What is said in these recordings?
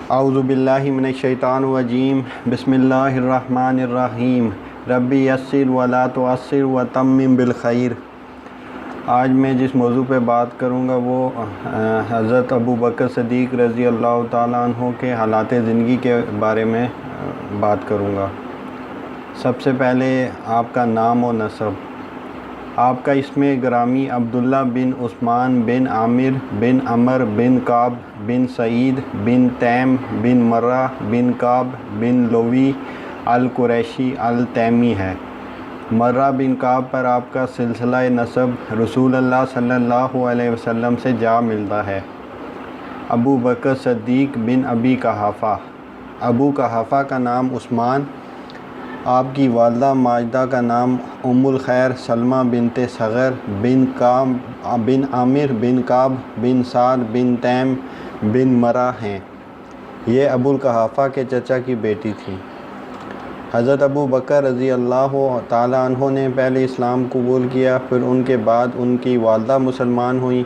اعوذ باللہ من الشیطان الرجیم بسم اللہ الرحمن الرحیم ربی یسر ولا تعسر وتمم بالخیر۔ آج میں جس موضوع پہ بات کروں گا وہ حضرت ابو بکر صدیق رضی اللہ تعالیٰ عنہ کے حالات زندگی کے بارے میں بات کروں گا۔ سب سے پہلے آپ کا نام و نسب۔ آپ کا اسم گرامی عبداللہ بن عثمان بن عامر بن عمر بن کعب بن سعید بن تیم بن مرہ بن کعب بن لوی القریشی التیمی ہے۔ مرہ بن کعب پر آپ کا سلسلہ نسب رسول اللہ صلی اللہ علیہ وسلم سے جا ملتا ہے۔ ابو بکر صدیق بن ابی قحافہ۔ ابو قحافہ کا نام عثمان، آپ کی والدہ ماجدہ کا نام ام الخیر سلمہ بنت صغر بن عامر بن کعب بن سعد بن تیم بن مرہ ہیں۔ یہ ابو القحافہ کے چچا کی بیٹی تھی۔ حضرت ابو بکر رضی اللہ تعالیٰ عنہ نے پہلے اسلام قبول کیا، پھر ان کے بعد ان کی والدہ مسلمان ہوئیں۔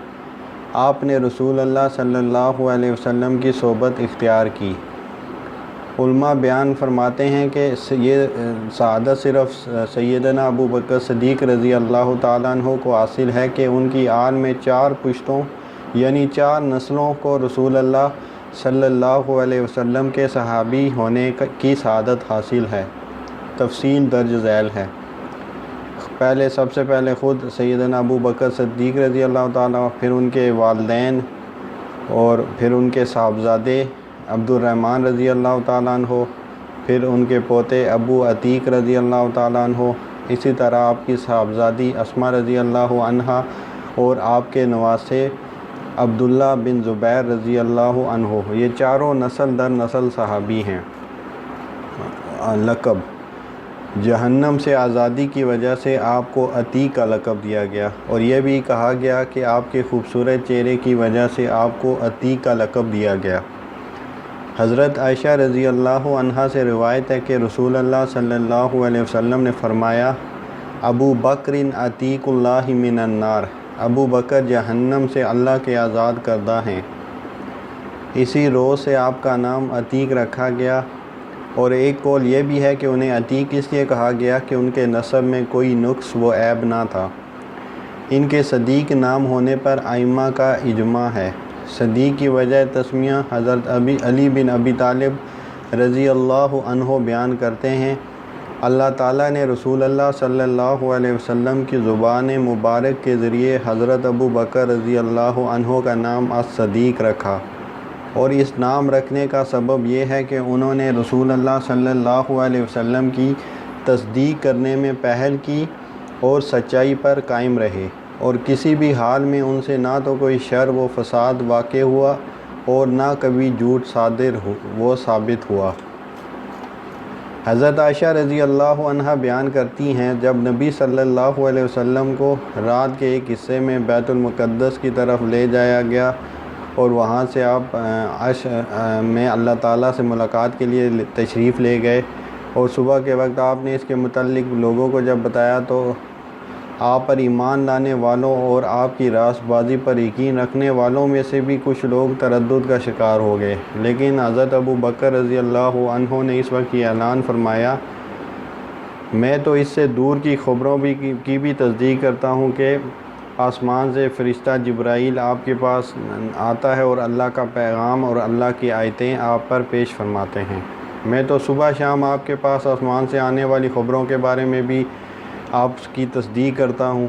آپ نے رسول اللہ صلی اللہ علیہ وسلم کی صحبت اختیار کی۔ علماء بیان فرماتے ہیں کہ یہ سعادت صرف سیدنا ابو بکر صدیق رضی اللہ تعالیٰ عنہ کو حاصل ہے کہ ان کی آل میں 4 پشتوں یعنی 4 نسلوں کو رسول اللہ صلی اللہ علیہ وسلم کے صحابی ہونے کی سعادت حاصل ہے۔ تفصیل درج ذیل ہے۔ سب سے پہلے خود سیدنا ابو بکر صدیق رضی اللہ تعالیٰ، پھر ان کے والدین اور پھر ان کے صاحبزادے عبد الرحمن رضی اللہ تعالیٰ عنہ، پھر ان کے پوتے ابو عتیق رضی اللہ تعالیٰ عنہ، اسی طرح آپ کی صاحبزادی اسماء رضی اللہ عنہا اور آپ کے نواسے عبداللہ بن زبیر رضی اللہ عنہ۔ یہ چاروں نسل در نسل صحابی ہیں۔ لقب: جہنم سے آزادی کی وجہ سے آپ کو عتیق کا لقب دیا گیا، اور یہ بھی کہا گیا کہ آپ کے خوبصورت چہرے کی وجہ سے آپ کو عتیق کا لقب دیا گیا۔ حضرت عائشہ رضی اللہ عنہا سے روایت ہے کہ رسول اللہ صلی اللہ علیہ وسلم نے فرمایا، ابو بکر عتیق اللہ من النار، ابو بکر جہنم سے اللہ کے آزاد کردہ ہیں۔ اسی روز سے آپ کا نام عتیق رکھا گیا، اور ایک قول یہ بھی ہے کہ انہیں عتیق اس لیے کہا گیا کہ ان کے نسب میں کوئی نقص و عیب نہ تھا۔ ان کے صدیق نام ہونے پر ائمہ کا اجماع ہے۔ صدیق کی وجہ تسمیہ حضرت علی بن ابی طالب رضی اللہ عنہ بیان کرتے ہیں، اللہ تعالیٰ نے رسول اللہ صلی اللہ علیہ وسلم کی زبان مبارک کے ذریعے حضرت ابو بکر رضی اللہ عنہ کا نام الصدیق رکھا، اور اس نام رکھنے کا سبب یہ ہے کہ انہوں نے رسول اللہ صلی اللہ علیہ وسلم کی تصدیق کرنے میں پہل کی اور سچائی پر قائم رہے، اور کسی بھی حال میں ان سے نہ تو کوئی شر و فساد واقع ہوا اور نہ کبھی جھوٹ صادر وہ ثابت ہوا۔ حضرت عائشہ رضی اللہ عنہا بیان کرتی ہیں، جب نبی صلی اللہ علیہ وسلم کو رات کے ایک حصے میں بیت المقدس کی طرف لے جایا گیا اور وہاں سے آپ عرش میں اللہ تعالیٰ سے ملاقات کے لیے تشریف لے گئے، اور صبح کے وقت آپ نے اس کے متعلق لوگوں کو جب بتایا تو آپ پر ایمان لانے والوں اور آپ کی راست بازی پر یقین رکھنے والوں میں سے بھی کچھ لوگ تردد کا شکار ہو گئے، لیکن حضرت ابو بکر رضی اللہ عنہ نے اس وقت یہ اعلان فرمایا، میں تو اس سے دور کی خبروں کی بھی تصدیق کرتا ہوں کہ آسمان سے فرشتہ جبرائیل آپ کے پاس آتا ہے اور اللہ کا پیغام اور اللہ کی آیتیں آپ پر پیش فرماتے ہیں۔ میں تو صبح شام آپ کے پاس آسمان سے آنے والی خبروں کے بارے میں بھی آپ کی تصدیق کرتا ہوں،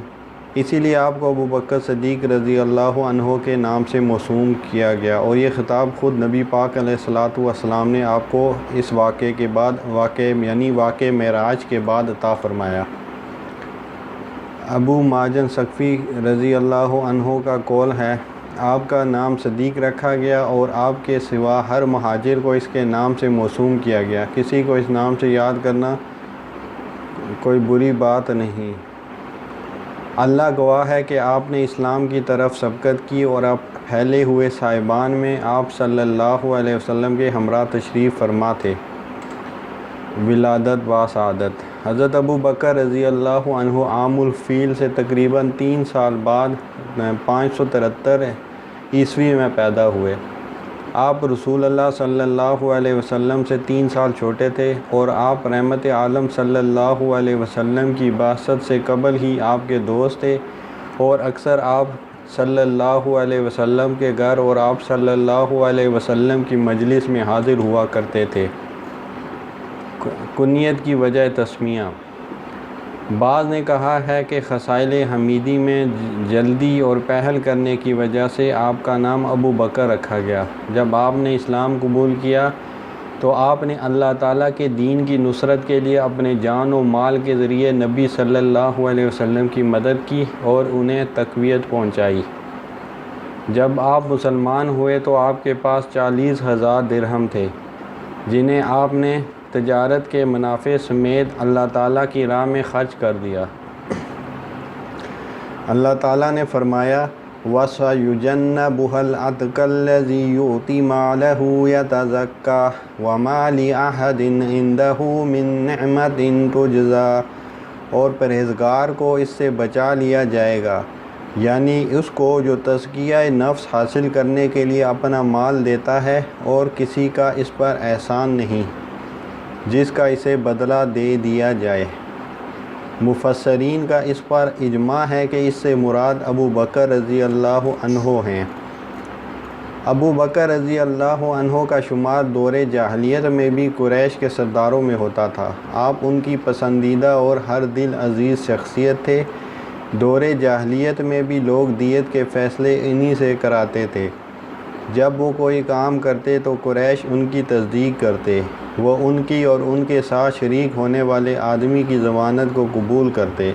اسی لیے آپ کو ابو بکر صدیق رضی اللہ عنہ کے نام سے موسوم کیا گیا، اور یہ خطاب خود نبی پاک علیہ الصلاۃ والسلام نے آپ کو اس واقعے کے بعد واقعہ معراج کے بعد عطا فرمایا۔ ابو ماجن ثقفی رضی اللہ عنہ کا قول ہے، آپ کا نام صدیق رکھا گیا اور آپ کے سوا ہر مہاجر کو اس کے نام سے موسوم کیا گیا۔ کسی کو اس نام سے یاد کرنا کوئی بری بات نہیں۔ اللہ گواہ ہے کہ آپ نے اسلام کی طرف سبقت کی اور آپ پھیلے ہوئے سائبان میں آپ صلی اللہ علیہ وسلم کے ہمراہ تشریف فرما تھے۔ ولادت و سعادت: حضرت ابو بکر رضی اللہ عنہ عام الفیل سے تقریباً 3 سال بعد 573 عیسوی میں پیدا ہوئے۔ آپ رسول اللہ صلی اللہ علیہ وسلم سے 3 سال چھوٹے تھے، اور آپ رحمت عالم صلی اللہ علیہ وسلم کی بعثت سے قبل ہی آپ کے دوست تھے، اور اکثر آپ صلی اللہ علیہ وسلم کے گھر اور آپ صلی اللہ علیہ وسلم کی مجلس میں حاضر ہوا کرتے تھے۔ کنیت کی وجہ تسمیہ۔ بعض نے کہا ہے کہ خصائل حمیدی میں جلدی اور پہل کرنے کی وجہ سے آپ کا نام ابو بکر رکھا گیا۔ جب آپ نے اسلام قبول کیا تو آپ نے اللہ تعالیٰ کے دین کی نصرت کے لیے اپنے جان و مال کے ذریعے نبی صلی اللہ علیہ وسلم کی مدد کی اور انہیں تقویت پہنچائی۔ جب آپ مسلمان ہوئے تو آپ کے پاس 40,000 درہم تھے، جنہیں آپ نے تجارت کے منافع سمیت اللہ تعالیٰ کی راہ میں خرچ کر دیا۔ اللہ تعالیٰ نے فرمایا وَسَيُجَنَّبُهَا الْأَتْقَى الَّذِي يُؤْتِي مَالَهُ يَتَزَكَّىٰ وَمَا لِأَحَدٍ عِندَهُ مِن نِّعْمَةٍ تُجْزَىٰ، اور پرہیزگار کو اس سے بچا لیا جائے گا، یعنی اس کو جو تزکیہ نفس حاصل کرنے کے لیے اپنا مال دیتا ہے، اور کسی کا اس پر احسان نہیں جس کا اسے بدلہ دے دیا جائے۔ مفسرین کا اس پر اجماع ہے کہ اس سے مراد ابو بکر رضی اللہ عنہ ہیں۔ ابو بکر رضی اللہ عنہ کا شمار دور جاہلیت میں بھی قریش کے سرداروں میں ہوتا تھا۔ آپ ان کی پسندیدہ اور ہر دل عزیز شخصیت تھے۔ دور جاہلیت میں بھی لوگ دیت کے فیصلے انہی سے کراتے تھے۔ جب وہ کوئی کام کرتے تو قریش ان کی تصدیق کرتے، وہ ان کی اور ان کے ساتھ شریک ہونے والے آدمی کی ضمانت کو قبول کرتے۔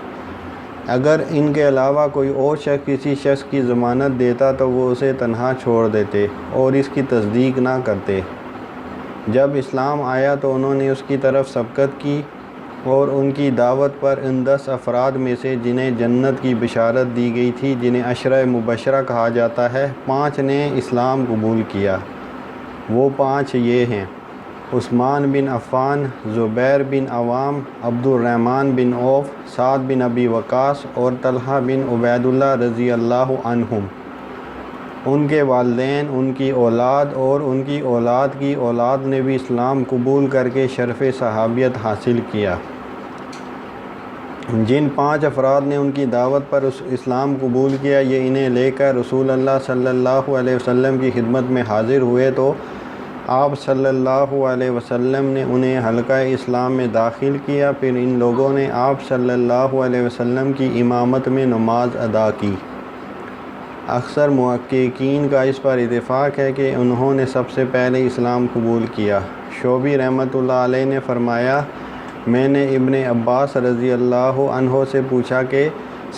اگر ان کے علاوہ کوئی اور شخص کسی شخص کی ضمانت دیتا تو وہ اسے تنہا چھوڑ دیتے اور اس کی تصدیق نہ کرتے۔ جب اسلام آیا تو انہوں نے اس کی طرف سبقت کی، اور ان کی دعوت پر ان 10 افراد میں سے جنہیں جنت کی بشارت دی گئی تھی، جنہیں عشرہ مبشرہ کہا جاتا ہے، 5 نے اسلام قبول کیا۔ وہ 5 یہ ہیں: عثمان بن عفان، زبیر بن عوام، عبد الرحمن بن عوف، سعد بن ابی وقاص اور طلحہ بن عبید اللہ رضی اللہ عنہم۔ ان کے والدین، ان کی اولاد اور ان کی اولاد کی اولاد نے بھی اسلام قبول کر کے شرف صحابیت حاصل کیا۔ جن 5 افراد نے ان کی دعوت پر اسلام قبول کیا، یہ انہیں لے کر رسول اللہ صلی اللہ علیہ وسلم کی خدمت میں حاضر ہوئے تو آپ صلی اللہ علیہ وسلم نے انہیں حلقہ اسلام میں داخل کیا۔ پھر ان لوگوں نے آپ صلی اللہ علیہ وسلم کی امامت میں نماز ادا کی۔ اکثر محققین کا اس پر اتفاق ہے کہ انہوں نے سب سے پہلے اسلام قبول کیا۔ شعبی رحمۃ اللہ علیہ نے فرمایا، میں نے ابن عباس رضی اللہ عنہ سے پوچھا کہ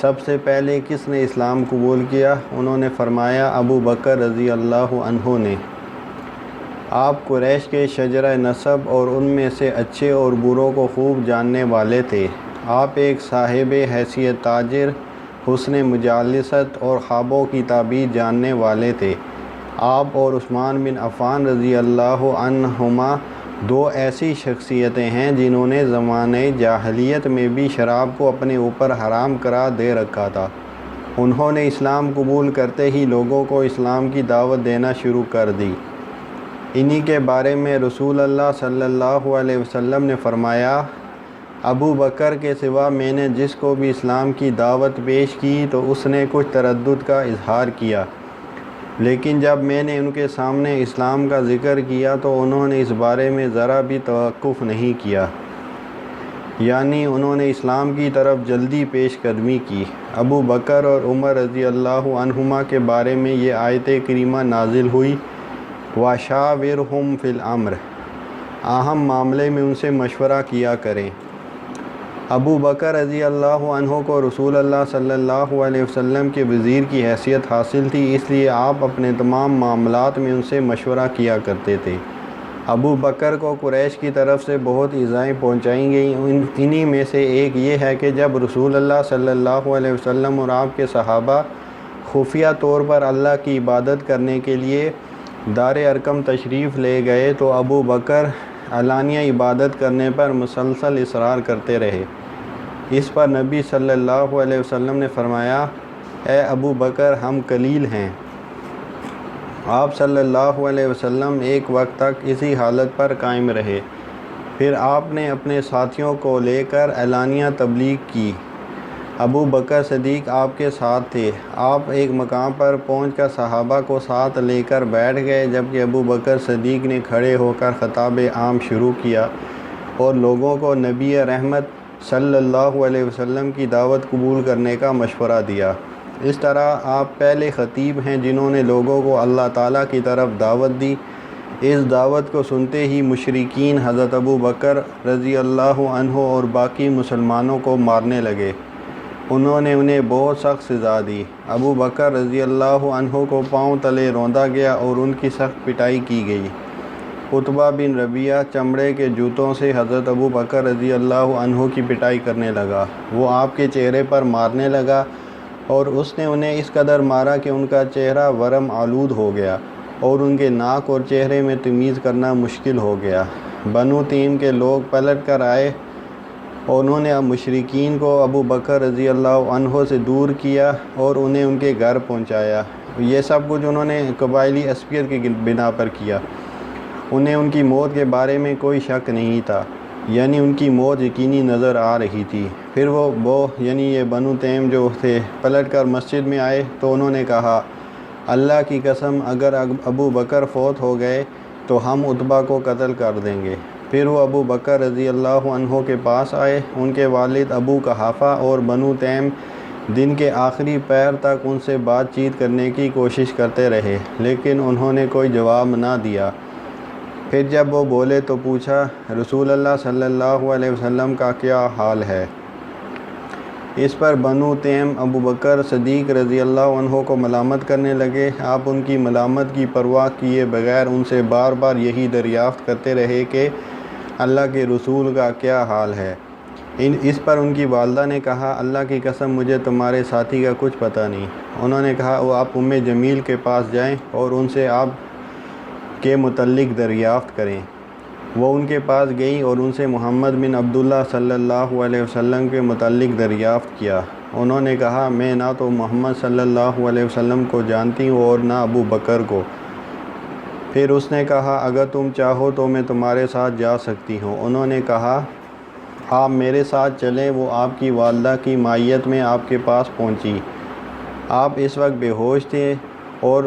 سب سے پہلے کس نے اسلام قبول کیا؟ انہوں نے فرمایا ابو بکر رضی اللہ عنہ نے۔ آپ قریش کے شجرہ نسب اور ان میں سے اچھے اور بروں کو خوب جاننے والے تھے۔ آپ ایک صاحب حیثیت تاجر، حسن مجالست اور خوابوں کی تعبیر جاننے والے تھے۔ آپ اور عثمان بن عفان رضی اللہ عنہما 2 ایسی شخصیتیں ہیں جنہوں نے زمانہ جاہلیت میں بھی شراب کو اپنے اوپر حرام قرار دے رکھا تھا۔ انہوں نے اسلام قبول کرتے ہی لوگوں کو اسلام کی دعوت دینا شروع کر دی۔ انہی کے بارے میں رسول اللہ صلی اللہ علیہ وسلم نے فرمایا، ابو بکر کے سوا میں نے جس کو بھی اسلام کی دعوت پیش کی تو اس نے کچھ تردد کا اظہار کیا، لیکن جب میں نے ان کے سامنے اسلام کا ذکر کیا تو انہوں نے اس بارے میں ذرا بھی توقف نہیں کیا، یعنی انہوں نے اسلام کی طرف جلدی پیش قدمی کی۔ ابو بکر اور عمر رضی اللہ عنہما کے بارے میں یہ آیت کریمہ نازل ہوئی، وَشَاوِرْهُمْ فِي الْأَمْرِ، اہم معاملے میں ان سے مشورہ کیا کریں۔ ابو بکر رضی اللہ عنہ کو رسول اللہ صلی اللہ علیہ وسلم کے وزیر کی حیثیت حاصل تھی، اس لیے آپ اپنے تمام معاملات میں ان سے مشورہ کیا کرتے تھے۔ ابو بکر کو قریش کی طرف سے بہت ایذائیں پہنچائی گئیں۔ انہی میں سے ایک یہ ہے کہ جب رسول اللہ صلی اللہ علیہ وسلم اور آپ کے صحابہ خفیہ طور پر اللہ کی عبادت کرنے کے لیے دار ارقم تشریف لے گئے تو ابو بکر علانیہ عبادت کرنے پر مسلسل اصرار کرتے رہے۔ اس پر نبی صلی اللہ علیہ وسلم نے فرمایا، اے ابو بکر، ہم قلیل ہیں آپ صلی اللہ علیہ وسلم ایک وقت تک اسی حالت پر قائم رہے۔ پھر آپ نے اپنے ساتھیوں کو لے کر اعلانیہ تبلیغ کی۔ ابو بکر صدیق آپ کے ساتھ تھے۔ آپ ایک مقام پر پہنچ کر صحابہ کو ساتھ لے کر بیٹھ گئے، جبکہ ابو بکر صدیق نے کھڑے ہو کر خطاب عام شروع کیا اور لوگوں کو نبی رحمت صلی اللہ علیہ وسلم کی دعوت قبول کرنے کا مشورہ دیا۔ اس طرح آپ پہلے خطیب ہیں جنہوں نے لوگوں کو اللہ تعالیٰ کی طرف دعوت دی۔ اس دعوت کو سنتے ہی مشرکین حضرت ابو بکر رضی اللہ عنہ اور باقی مسلمانوں کو مارنے لگے۔ انہوں نے انہیں بہت سخت سزا دی۔ ابو بکر رضی اللہ عنہ کو پاؤں تلے روندا گیا اور ان کی سخت پٹائی کی گئی۔ عتبہ بن ربیعہ چمڑے کے جوتوں سے حضرت ابو بکر رضی اللہ عنہ کی پٹائی کرنے لگا۔ وہ آپ کے چہرے پر مارنے لگا اور اس نے انہیں اس قدر مارا کہ ان کا چہرہ ورم آلود ہو گیا اور ان کے ناک اور چہرے میں تمیز کرنا مشکل ہو گیا۔ بنو تیم کے لوگ پلٹ کر آئے اور انہوں نے مشرکین کو ابو بکر رضی اللہ عنہ سے دور کیا اور انہیں ان کے گھر پہنچایا۔ یہ سب کچھ انہوں نے قبائلی عصبیت کی بنا پر کیا۔ انہیں ان کی موت کے بارے میں کوئی شک نہیں تھا، یعنی ان کی موت یقینی نظر آ رہی تھی۔ پھر وہ یعنی یہ بنو تیم جو تھے پلٹ کر مسجد میں آئے تو انہوں نے کہا، اللہ کی قسم اگر ابو بکر فوت ہو گئے تو ہم عتبہ کو قتل کر دیں گے۔ پھر وہ ابو بکر رضی اللہ عنہ کے پاس آئے۔ ان کے والد ابو قحافہ اور بنو تیم دن کے آخری پہر تک ان سے بات چیت کرنے کی کوشش کرتے رہے، لیکن انہوں نے کوئی جواب نہ دیا۔ پھر جب وہ بولے تو پوچھا، رسول اللہ صلی اللہ علیہ وسلم کا کیا حال ہے؟ اس پر بنو تیم ابو بکر صدیق رضی اللہ عنہ کو ملامت کرنے لگے۔ آپ ان کی ملامت کی پرواہ کیے بغیر ان سے بار بار یہی دریافت کرتے رہے کہ اللہ کے رسول کا کیا حال ہے۔ اس پر ان کی والدہ نے کہا، اللہ کی قسم مجھے تمہارے ساتھی کا کچھ پتہ نہیں۔ انہوں نے کہا، وہ آپ ام جمیل کے پاس جائیں اور ان سے آپ کے متعلق دریافت کریں۔ وہ ان کے پاس گئیں اور ان سے محمد بن عبداللہ صلی اللہ علیہ وسلم کے متعلق دریافت کیا۔ انہوں نے کہا، میں نہ تو محمد صلی اللہ علیہ وسلم کو جانتی ہوں اور نہ ابو بکر کو۔ پھر اس نے کہا، اگر تم چاہو تو میں تمہارے ساتھ جا سکتی ہوں۔ انہوں نے کہا، آپ میرے ساتھ چلیں۔ وہ آپ کی والدہ کی معیت میں آپ کے پاس پہنچی۔ آپ اس وقت بے ہوش تھے اور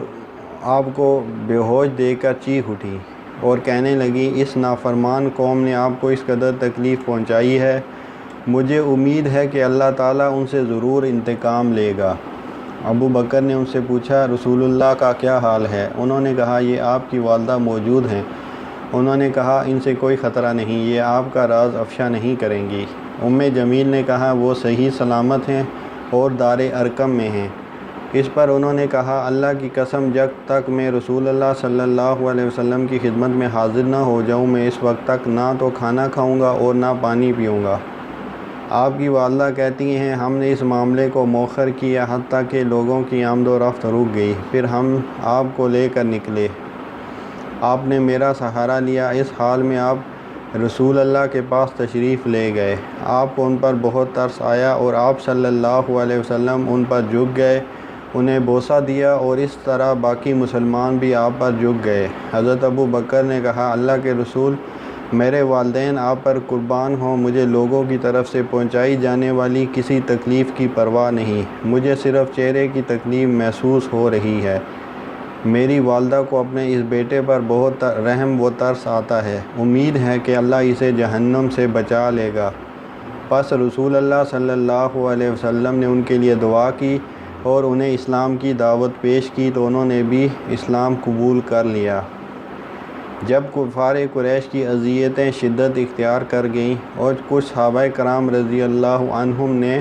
آپ کو بے ہوش دیکھ کر چیخ اٹھی اور کہنے لگی، اس نافرمان قوم نے آپ کو اس قدر تکلیف پہنچائی ہے، مجھے امید ہے کہ اللہ تعالیٰ ان سے ضرور انتقام لے گا۔ ابو بکر نے ان سے پوچھا، رسول اللہ کا کیا حال ہے؟ انہوں نے کہا، یہ آپ کی والدہ موجود ہیں۔ انہوں نے کہا، ان سے کوئی خطرہ نہیں، یہ آپ کا راز افشا نہیں کریں گی۔ ام جمیل نے کہا، وہ صحیح سلامت ہیں اور دار ارقم میں ہیں۔ اس پر انہوں نے کہا، اللہ کی قسم جب تک میں رسول اللہ صلی اللہ علیہ وسلم کی خدمت میں حاضر نہ ہو جاؤں، میں اس وقت تک نہ تو کھانا کھاؤں گا اور نہ پانی پیوں گا۔ آپ کی والدہ کہتی ہیں، ہم نے اس معاملے کو مؤخر کیا حتیٰ کہ لوگوں کی آمد و رفت رک گئی، پھر ہم آپ کو لے کر نکلے۔ آپ نے میرا سہارا لیا۔ اس حال میں آپ رسول اللہ کے پاس تشریف لے گئے۔ آپ کو ان پر بہت ترس آیا اور آپ صلی اللہ علیہ وسلم ان پر جھک گئے، انہیں بوسہ دیا اور اس طرح باقی مسلمان بھی آپ پر جھک گئے۔ حضرت ابو بکر نے کہا، اللہ کے رسول، میرے والدین آپ پر قربان ہوں، مجھے لوگوں کی طرف سے پہنچائی جانے والی کسی تکلیف کی پرواہ نہیں، مجھے صرف چہرے کی تکلیف محسوس ہو رہی ہے۔ میری والدہ کو اپنے اس بیٹے پر بہت رحم و ترس آتا ہے، امید ہے کہ اللہ اسے جہنم سے بچا لے گا۔ پس رسول اللہ صلی اللہ علیہ وسلم نے ان کے لیے دعا کی اور انہیں اسلام کی دعوت پیش کی تو انہوں نے بھی اسلام قبول کر لیا۔ جب کفار قریش کی اذیتیں شدت اختیار کر گئیں اور کچھ صحابہ کرام رضی اللہ عنہم نے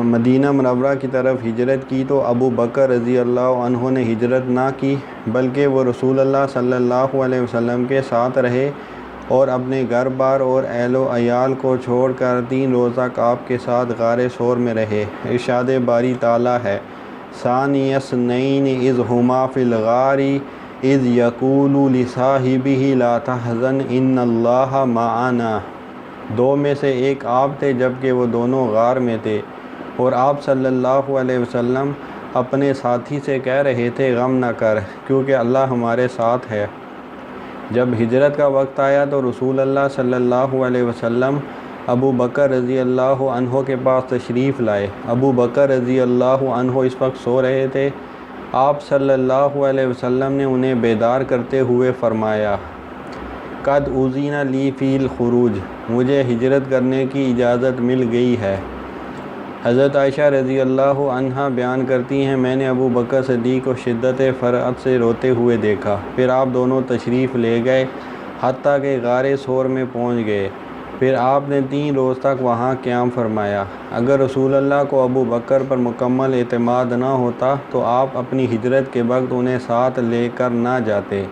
مدینہ منورہ کی طرف ہجرت کی تو ابو بکر رضی اللہ عنہ نے ہجرت نہ کی، بلکہ وہ رسول اللہ صلی اللہ علیہ وسلم کے ساتھ رہے اور اپنے گھر بار اور اہل و عیال کو چھوڑ کر 3 روزہ آپ کے ساتھ غار ثور میں رہے۔ ارشاد باری تعالیٰ ہے، ثانی اثنین اذ ہما فی الغار اذ یقول لصاحبہ لا تحزن ان اللہ معنا۔ 2 میں سے ایک آپ تھے جبکہ وہ دونوں غار میں تھے اور آپ صلی اللہ علیہ وسلم اپنے ساتھی سے کہہ رہے تھے غم نہ کر کیونکہ اللہ ہمارے ساتھ ہے۔ جب ہجرت کا وقت آیا تو رسول اللہ صلی اللہ علیہ وسلم ابو بکر رضی اللہ عنہ کے پاس تشریف لائے۔ ابو بکر رضی اللہ عنہ اس وقت سو رہے تھے۔ آپ صلی اللہ علیہ وسلم نے انہیں بیدار کرتے ہوئے فرمایا، قد اذن لی فی الخروج، مجھے ہجرت کرنے کی اجازت مل گئی ہے۔ حضرت عائشہ رضی اللہ عنہا بیان کرتی ہیں، میں نے ابو بکر صدیق کو شدت فرحت سے روتے ہوئے دیکھا۔ پھر آپ دونوں تشریف لے گئے حتیٰ کہ غار ثور میں پہنچ گئے۔ پھر آپ نے 3 روز تک وہاں قیام فرمایا۔ اگر رسول اللہ کو ابو بکر پر مکمل اعتماد نہ ہوتا تو آپ اپنی ہجرت کے وقت انہیں ساتھ لے کر نہ جاتے۔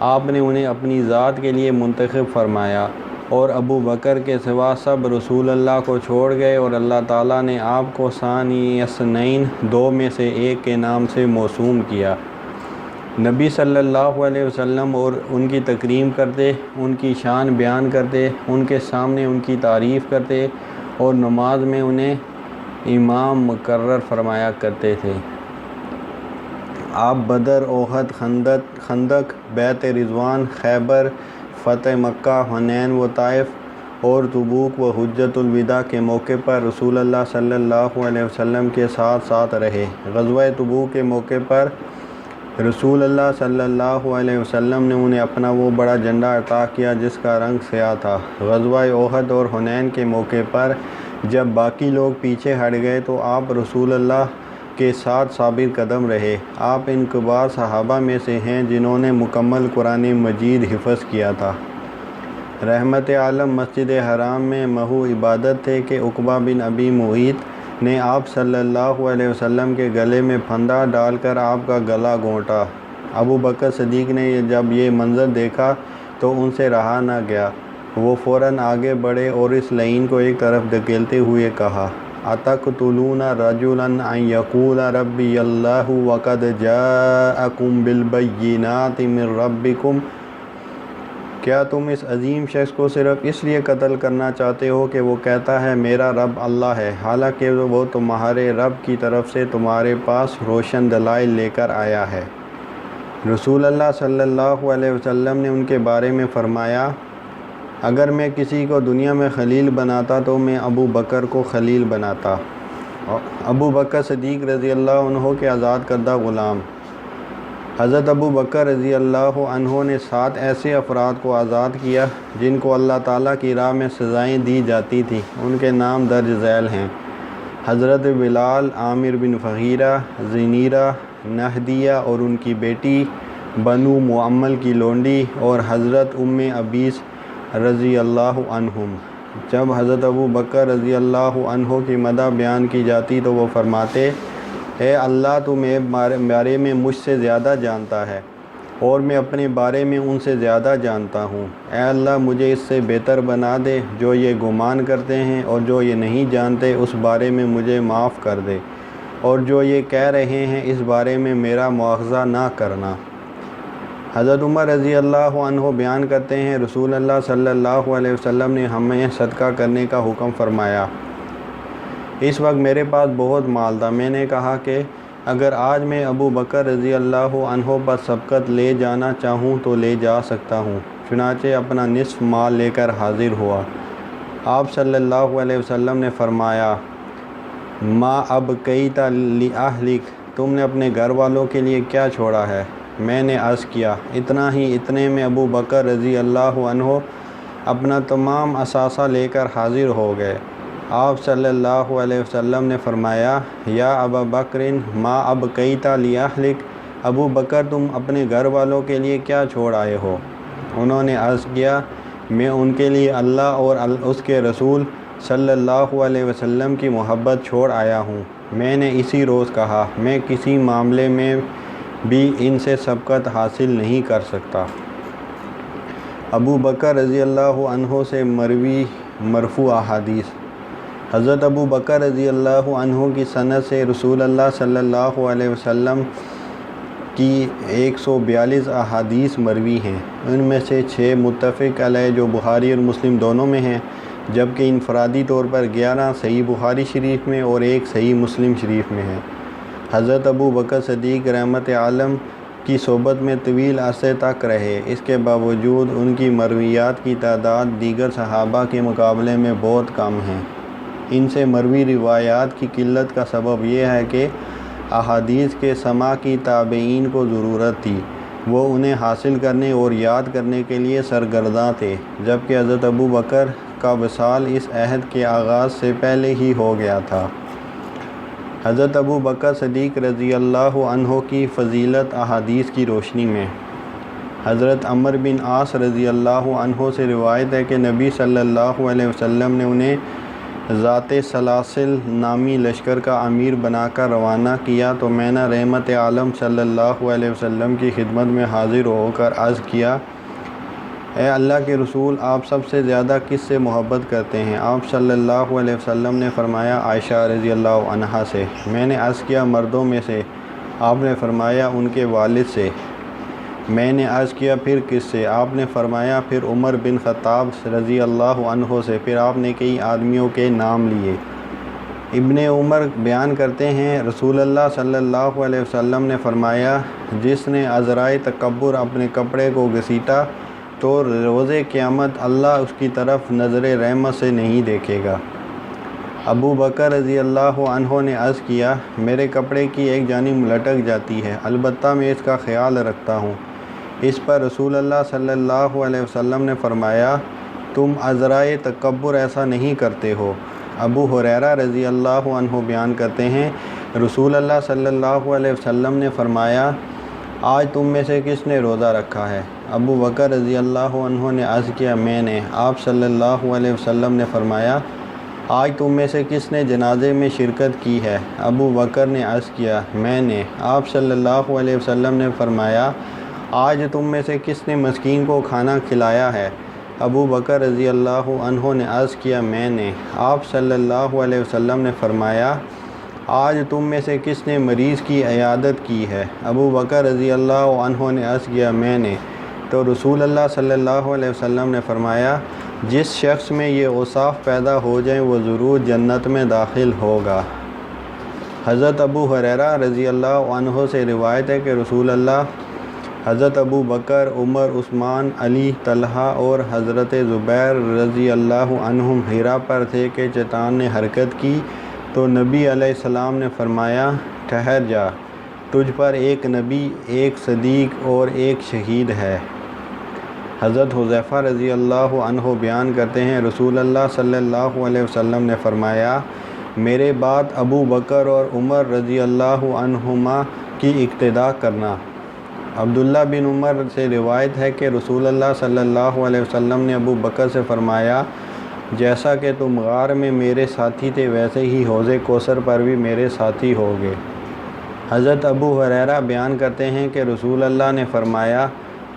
آپ نے انہیں اپنی ذات کے لیے منتخب فرمایا اور ابو بکر کے سوا سب رسول اللہ کو چھوڑ گئے، اور اللہ تعالیٰ نے آپ کو ثانی اثنین 2 میں سے ایک کے نام سے موسوم کیا۔ نبی صلی اللہ علیہ وسلم اور ان کی تکریم کرتے، ان کی شان بیان کرتے، ان کے سامنے ان کی تعریف کرتے اور نماز میں انہیں امام مقرر فرمایا کرتے تھے۔ آپ بدر، احد، خندق، بیعت رضوان، خیبر، فتح مکہ، حنین و طائف اور تبوک و حجۃ الوداع کے موقع پر رسول اللہ صلی اللہ علیہ وسلم کے ساتھ رہے۔ غزوہ تبوک کے موقع پر رسول اللہ صلی اللہ علیہ وسلم نے انہیں اپنا وہ بڑا جھنڈا عطا کیا جس کا رنگ سیاہ تھا۔ غزوہ احد اور حنین کے موقع پر جب باقی لوگ پیچھے ہٹ گئے تو آپ رسول اللہ کے ساتھ ثابت قدم رہے۔ آپ ان کبار صحابہ میں سے ہیں جنہوں نے مکمل قرآن مجید حفظ کیا تھا۔ رحمت عالم مسجد حرام میں محو عبادت تھے کہ عقبہ بن ابی معیط نے آپ صلی اللہ علیہ وسلم کے گلے میں پھندا ڈال کر آپ کا گلا گھونٹا۔ ابو بکر صدیق نے جب یہ منظر دیکھا تو ان سے رہا نہ گیا۔ وہ فوراً آگے بڑھے اور اس لعین کو ایک طرف دھکیلتے ہوئے کہا، اتقتلون رجلا ان یقول ربی اللہ وقد جاءکم بالبینات من ربکم، کیا تم اس عظیم شخص کو صرف اس لیے قتل کرنا چاہتے ہو کہ وہ کہتا ہے میرا رب اللہ ہے، حالانکہ وہ تمہارے رب کی طرف سے تمہارے پاس روشن دلائل لے کر آیا ہے۔ رسول اللہ صلی اللہ علیہ وسلم نے ان کے بارے میں فرمایا، اگر میں کسی کو دنیا میں خلیل بناتا تو میں ابو بکر کو خلیل بناتا۔ ابو بکر صدیق رضی اللہ عنہ کے آزاد کردہ غلام۔ حضرت ابو بکر رضی اللہ عنہ نے 7 ایسے افراد کو آزاد کیا جن کو اللہ تعالیٰ کی راہ میں سزائیں دی جاتی تھیں۔ ان کے نام درج ذیل ہیں: حضرت بلال، عامر بن فہیرہ، زنیرہ، نہدیہ اور ان کی بیٹی، بنو معمل کی لونڈی، اور حضرت ام عبیس رضی اللہ عنہم۔ جب حضرت ابو بکر رضی اللہ عنہ کی مدح بیان کی جاتی تو وہ فرماتے، اے اللہ تو میرے بارے میں مجھ سے زیادہ جانتا ہے اور میں اپنے بارے میں ان سے زیادہ جانتا ہوں۔ اے اللہ مجھے اس سے بہتر بنا دے جو یہ گمان کرتے ہیں، اور جو یہ نہیں جانتے اس بارے میں مجھے معاف کر دے، اور جو یہ کہہ رہے ہیں اس بارے میں میرا مواخذہ نہ کرنا۔ حضرت عمر رضی اللہ عنہ بیان کرتے ہیں، رسول اللہ صلی اللہ علیہ وسلم نے ہمیں صدقہ کرنے کا حکم فرمایا۔ اس وقت میرے پاس بہت مال تھا۔ میں نے کہا کہ اگر آج میں ابو بکر رضی اللہ عنہ پر سبقت لے جانا چاہوں تو لے جا سکتا ہوں۔ چنانچہ اپنا نصف مال لے کر حاضر ہوا۔ آپ صلی اللہ علیہ وسلم نے فرمایا، ما ابقیت لأہلک، تم نے اپنے گھر والوں کے لیے کیا چھوڑا ہے؟ میں نے عرض کیا، اتنا ہی۔ اتنے میں ابو بکر رضی اللہ عنہ اپنا تمام اثاثہ لے کر حاضر ہو گئے۔ آپ صلی اللہ علیہ وسلم نے فرمایا، یا ابا بکر ما ابقیت لأہلک، ابو بکر تم اپنے گھر والوں کے لیے کیا چھوڑ آئے ہو؟ انہوں نے عرض کیا، میں ان کے لیے اللہ اور اس کے رسول صلی اللہ علیہ وسلم کی محبت چھوڑ آیا ہوں۔ میں نے اسی روز کہا، میں کسی معاملے میں بھی ان سے سبقت حاصل نہیں کر سکتا۔ ابو بکر رضی اللہ عنہ سے مروی مرفوع احادیث۔ حضرت ابو بکر رضی اللہ عنہ کی سند سے رسول اللہ صلی اللہ علیہ وسلم کی 142 احادیث مروی ہیں۔ ان میں سے 6 متفق علیہ جو بخاری اور مسلم دونوں میں ہیں، جبکہ انفرادی طور پر 11 صحیح بخاری شریف میں اور 1 صحیح مسلم شریف میں ہیں۔ حضرت ابو بکر صدیق رحمت عالم کی صحبت میں طویل عرصے تک رہے۔ اس کے باوجود ان کی مرویات کی تعداد دیگر صحابہ کے مقابلے میں بہت کم ہے۔ ان سے مروی روایات کی قلت کا سبب یہ ہے کہ احادیث کے سماع کی تابعین کو ضرورت تھی، وہ انہیں حاصل کرنے اور یاد کرنے کے لیے سرگرداں تھے، جبکہ حضرت ابو بکر کا وصال اس عہد کے آغاز سے پہلے ہی ہو گیا تھا۔ حضرت ابو بکر صدیق رضی اللہ عنہ کی فضیلت احادیث کی روشنی میں۔ حضرت عمر بن عاص رضی اللہ عنہ سے روایت ہے کہ نبی صلی اللہ علیہ وسلم نے انہیں ذات سلاسل نامی لشکر کا امیر بنا کر روانہ کیا تو میں نے رحمت عالم صلی اللہ علیہ وسلم کی خدمت میں حاضر ہو کر عرض کیا، اے اللہ کے رسول، آپ سب سے زیادہ کس سے محبت کرتے ہیں؟ آپ صلی اللہ علیہ وسلم نے فرمایا، عائشہ رضی اللہ عنہا سے۔ میں نے عرض کیا، مردوں میں سے؟ آپ نے فرمایا، ان کے والد سے۔ میں نے عرض کیا، پھر کس سے؟ آپ نے فرمایا، پھر عمر بن خطاب رضی اللہ عنہ سے۔ پھر آپ نے کئی آدمیوں کے نام لیے۔ ابن عمر بیان کرتے ہیں، رسول اللہ صلی اللہ علیہ وسلم نے فرمایا، جس نے عذرائے تکبر اپنے کپڑے کو گھسیٹا تو روز قیامت اللہ اس کی طرف نظر رحمت سے نہیں دیکھے گا۔ ابو بکر رضی اللہ عنہ نے عرض کیا، میرے کپڑے کی ایک جانب لٹک جاتی ہے، البتہ میں اس کا خیال رکھتا ہوں۔ اس پر رسول اللہ صلی اللہ علیہ وسلم نے فرمایا، تم عذرائے تکبر ایسا نہیں کرتے ہو۔ ابو ہریرہ رضی اللہ عنہ بیان کرتے ہیں، رسول اللہ صلی اللہ علیہ وسلم نے فرمایا، آج تم میں سے کس نے روزہ رکھا ہے؟ ابو بکر رضی اللہ عنہ نے عرض کیا، میں نے۔ آپ صلی اللہ علیہ وسلم نے فرمایا، آج تم میں سے کس نے جنازے میں شرکت کی ہے؟ ابو بکر نے عرض کیا، میں نے۔ آپ صلی اللہ علیہ وسلم نے فرمایا، آج تم میں سے کس نے مسکین کو کھانا کھلایا ہے؟ ابو بکر رضی اللہ عنہ نے عرض کیا، میں نے۔ آپ صلی اللہ علیہ وسلم نے فرمایا، آج تم میں سے کس نے مریض کی عیادت کی ہے؟ ابو بکر رضی اللہ عنہ نے عرض کیا، میں نے۔ تو رسول اللہ صلی اللہ علیہ وسلم نے فرمایا، جس شخص میں یہ اوصاف پیدا ہو جائیں وہ ضرور جنت میں داخل ہوگا۔ حضرت ابو ہریرہ رضی اللہ عنہ سے روایت ہے کہ رسول اللہ، حضرت ابو بکر، عمر، عثمان، علی، طلحہ اور حضرت زبیر رضی اللہ عنہم حرا پر تھے کہ چٹان نے حرکت کی تو نبی علیہ السلام نے فرمایا، ٹھہر جا، تجھ پر ایک نبی، ایک صدیق اور ایک شہید ہے۔ حضرت حذیفہ رضی اللہ عنہ بیان کرتے ہیں، رسول اللہ صلی اللہ علیہ وسلم نے فرمایا، میرے بعد ابو بکر اور عمر رضی اللہ عنہما کی اقتداء کرنا۔ عبداللہ بن عمر سے روایت ہے کہ رسول اللہ صلی اللہ علیہ وسلم نے ابو بکر سے فرمایا، جیسا کہ تم غار میں میرے ساتھی تھے ویسے ہی حوض کوثر پر بھی میرے ساتھی ہوگے۔ حضرت ابو ہریرہ بیان کرتے ہیں کہ رسول اللہ نے فرمایا،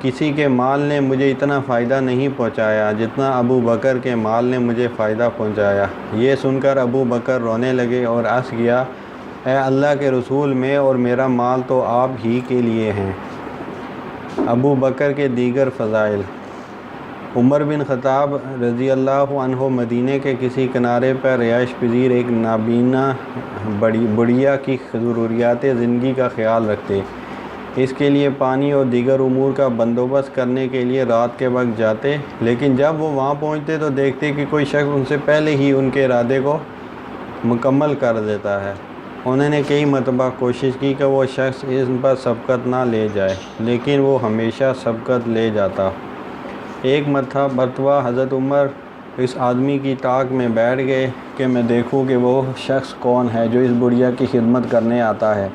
کسی کے مال نے مجھے اتنا فائدہ نہیں پہنچایا جتنا ابو بکر کے مال نے مجھے فائدہ پہنچایا۔ یہ سن کر ابو بکر رونے لگے اور عرض کیا، اے اللہ کے رسول، میں اور میرا مال تو آپ ہی کے لیے ہیں۔ ابو بکر کے دیگر فضائل۔ عمر بن خطاب رضی اللہ عنہ مدینہ کے کسی کنارے پر رہائش پذیر ایک نابینا بڑھیا کی ضروریات زندگی کا خیال رکھتے۔ اس کے لیے پانی اور دیگر امور کا بندوبست کرنے کے لیے رات کے وقت جاتے، لیکن جب وہ وہاں پہنچتے تو دیکھتے کہ کوئی شخص ان سے پہلے ہی ان کے ارادے کو مکمل کر دیتا ہے۔ انہوں نے کئی مرتبہ کوشش کی کہ وہ شخص ان پر سبقت نہ لے جائے، لیکن وہ ہمیشہ سبقت لے جاتا۔ ایک مرتبہ حضرت عمر اس آدمی کی ٹاک میں بیٹھ گئے کہ میں دیکھوں کہ وہ شخص کون ہے جو اس بڑھیا کی خدمت کرنے آتا ہے۔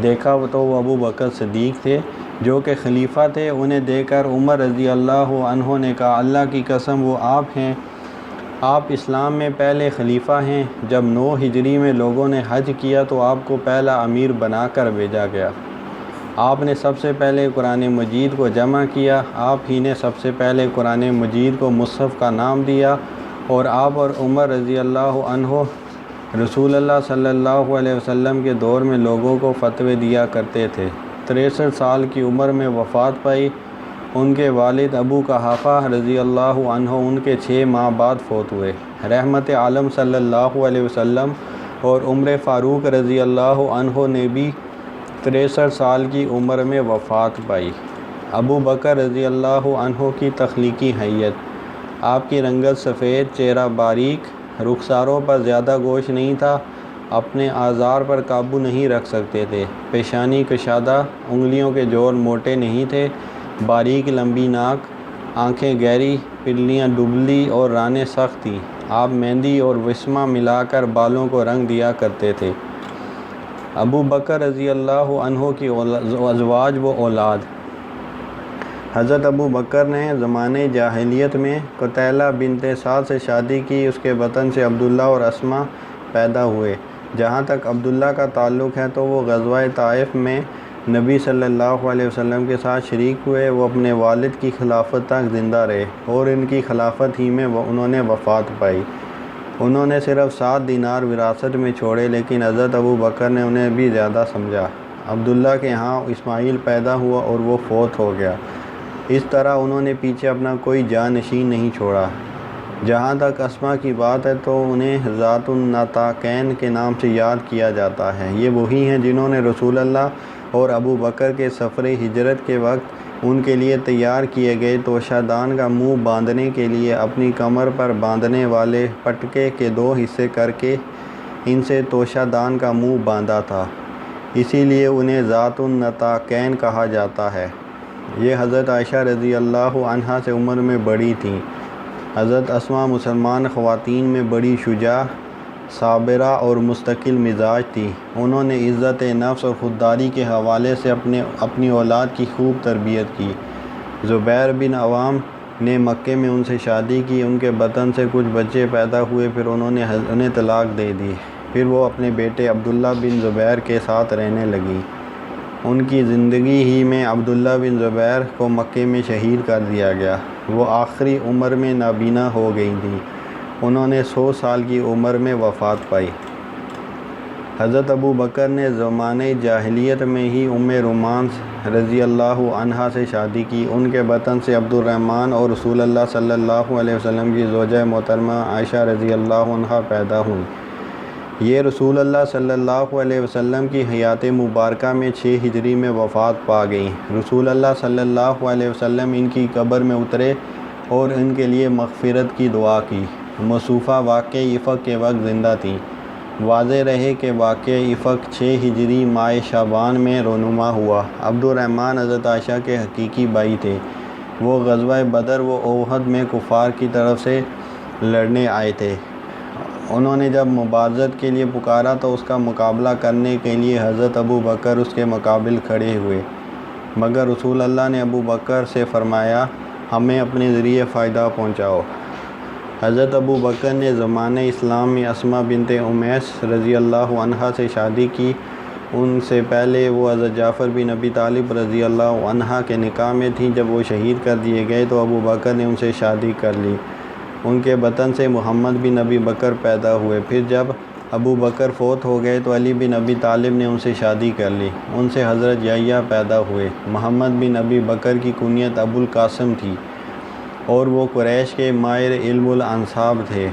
دیکھا تو وہ ابو بکر صدیق تھے جو کہ خلیفہ تھے۔ انہیں دیکھ کر عمر رضی اللہ عنہ نے کہا، اللہ کی قسم وہ آپ ہیں، آپ اسلام میں پہلے خلیفہ ہیں۔ جب 9 ہجری میں لوگوں نے حج کیا تو آپ کو پہلا امیر بنا کر بھیجا گیا۔ آپ نے سب سے پہلے قرآن مجید کو جمع کیا، آپ ہی نے سب سے پہلے قرآن مجید کو مصحف کا نام دیا، اور آپ اور عمر رضی اللہ عنہ رسول اللہ صلی اللہ علیہ وسلم کے دور میں لوگوں کو فتوے دیا کرتے تھے۔ 63 سال کی عمر میں وفات پائی۔ ان کے والد ابو قحافہ رضی اللہ عنہ ان کے 6 ماہ بعد فوت ہوئے۔ رحمت عالم صلی اللہ علیہ وسلم اور عمر فاروق رضی اللہ عنہ نے بھی 63 سال کی عمر میں وفات پائی۔ ابو بکر رضی اللہ عنہ کی تخلیقی حیت: آپ کی رنگت سفید، چہرہ باریک، رخساروں پر زیادہ گوشت نہیں تھا، اپنے آزار پر قابو نہیں رکھ سکتے تھے، پیشانی کشادہ، انگلیوں کے جوڑ موٹے نہیں تھے، باریک لمبی ناک، آنکھیں گہری، پلیاں دبلی اور رانیں سخت تھیں۔ آپ مہندی اور وسمہ ملا کر بالوں کو رنگ دیا کرتے تھے۔ ابو بکر رضی اللہ عنہ کی ازواج و اولاد: حضرت ابو بکر نے زمانۂ جاہلیت میں قتیلہ بنت سعد سے شادی کی۔ اس کے بطن سے عبداللہ اور اسماء پیدا ہوئے۔ جہاں تک عبداللہ کا تعلق ہے تو وہ غزوہ طائف میں نبی صلی اللہ علیہ وسلم کے ساتھ شریک ہوئے۔ وہ اپنے والد کی خلافت تک زندہ رہے اور ان کی خلافت ہی میں انہوں نے وفات پائی۔ انہوں نے صرف 7 دینار وراثت میں چھوڑے، لیکن حضرت ابو بکر نے انہیں بھی زیادہ سمجھا۔ عبداللہ کے ہاں اسماعیل پیدا ہوا اور وہ فوت ہو گیا۔ اس طرح انہوں نے پیچھے اپنا کوئی جانشین نہیں چھوڑا۔ جہاں تک اسماء کی بات ہے تو انہیں ذات النطاقین کے نام سے یاد کیا جاتا ہے۔ یہ وہی ہیں جنہوں نے رسول اللہ اور ابو بکر کے سفر ہجرت کے وقت ان کے لیے تیار کیے گئے توشہ دان کا منہ باندھنے کے لیے اپنی کمر پر باندھنے والے پٹکے کے 2 حصے کر کے ان سے توشہ دان کا منہ باندھا تھا، اسی لیے انہیں ذات النطاقین کہا جاتا ہے۔ یہ حضرت عائشہ رضی اللہ عنہا سے عمر میں بڑی تھیں۔ حضرت اسماء مسلمان خواتین میں بڑی شجاع، صابرہ اور مستقل مزاج تھی۔ انہوں نے عزت نفس اور خودداری کے حوالے سے اپنی اولاد کی خوب تربیت کی۔ زبیر بن عوام نے مکے میں ان سے شادی کی۔ ان کے بطن سے کچھ بچے پیدا ہوئے، پھر انہوں نے انہیں طلاق دے دی۔ پھر وہ اپنے بیٹے عبداللہ بن زبیر کے ساتھ رہنے لگیں۔ ان کی زندگی ہی میں عبداللہ بن زبیر کو مکے میں شہید کر دیا گیا۔ وہ آخری عمر میں نابینا ہو گئی تھیں۔ انہوں نے 100 سال کی عمر میں وفات پائی۔ حضرت ابو بکر نے زمانۂ جاہلیت میں ہی ام رومان رضی اللہ عنہا سے شادی کی۔ ان کے بطن سے عبد الرحمن اور رسول اللہ صلی اللہ علیہ وسلم کی زوجہ محترمہ عائشہ رضی اللہ عنہا پیدا ہوئیں۔ یہ رسول اللہ صلی اللہ علیہ وسلم کی حیات مبارکہ میں 6 ہجری میں وفات پا گئیں۔ رسول اللہ صلی اللہ علیہ وسلم ان کی قبر میں اترے اور ان کے لیے مغفرت کی دعا کی۔ مصوفہ واقعہ افق کے وقت زندہ تھیں۔ واضح رہے کہ واقعہ افق 6 ہجری ماہ شعبان میں رونما ہوا۔ عبد الرحمن حضرت عائشہ کے حقیقی بھائی تھے۔ وہ غزوہ بدر و احد میں کفار کی طرف سے لڑنے آئے تھے۔ انہوں نے جب مبارزت کے لیے پکارا تو اس کا مقابلہ کرنے کے لیے حضرت ابو بکر اس کے مقابل کھڑے ہوئے، مگر رسول اللہ نے ابو بکر سے فرمایا، ہمیں اپنے ذریعے فائدہ پہنچاؤ۔ حضرت ابو بکر نے زمانۂ اسلام میں اسماء بنت امیس رضی اللہ عنہا سے شادی کی۔ ان سے پہلے وہ حضرت جعفر بن ابی طالب رضی اللہ عنہ کے نکاح میں تھیں۔ جب وہ شہید کر دیے گئے تو ابو بکر نے ان سے شادی کر لی۔ ان کے بطن سے محمد بن ابی بکر پیدا ہوئے۔ پھر جب ابو بکر فوت ہو گئے تو علی بن ابی طالب نے ان سے شادی کر لی۔ ان سے حضرت یحییٰ پیدا ہوئے۔ محمد بن ابی بکر کی کنیت ابو القاسم تھی اور وہ قریش کے ماہر علم الانساب تھے۔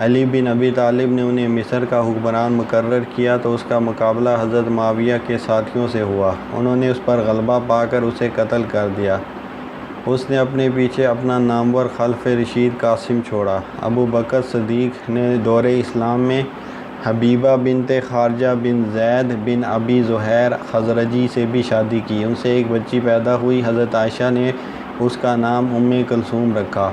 علی بن ابی طالب نے انہیں مصر کا حکمران مقرر کیا تو اس کا مقابلہ حضرت معاویہ کے ساتھیوں سے ہوا۔ انہوں نے اس پر غلبہ پا کر اسے قتل کر دیا۔ اس نے اپنے پیچھے اپنا نامور خلف رشید قاسم چھوڑا۔ ابو بکر صدیق نے دور اسلام میں حبیبہ بنت خارجہ بن زید بن ابی زہیر خزرجی سے بھی شادی کی۔ ان سے ایک بچی پیدا ہوئی۔ حضرت عائشہ نے اس کا نام ام کلثوم رکھا۔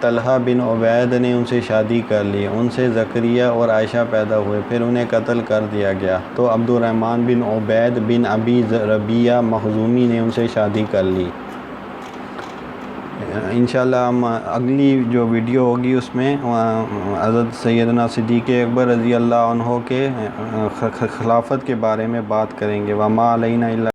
طلحہ بن عبید نے ان سے شادی کر لی۔ ان سے زکریا اور عائشہ پیدا ہوئے، پھر انہیں قتل کر دیا گیا تو عبد الرحمن بن عبید بن ابی ربیعہ مخزومی نے ان سے شادی کر لی۔ انشاءاللہ ہم اگلی جو ویڈیو ہوگی اس میں حضرت سیدنا صدیق اکبر رضی اللہ عنہ کے خلافت کے بارے میں بات کریں گے۔ وما علینا الا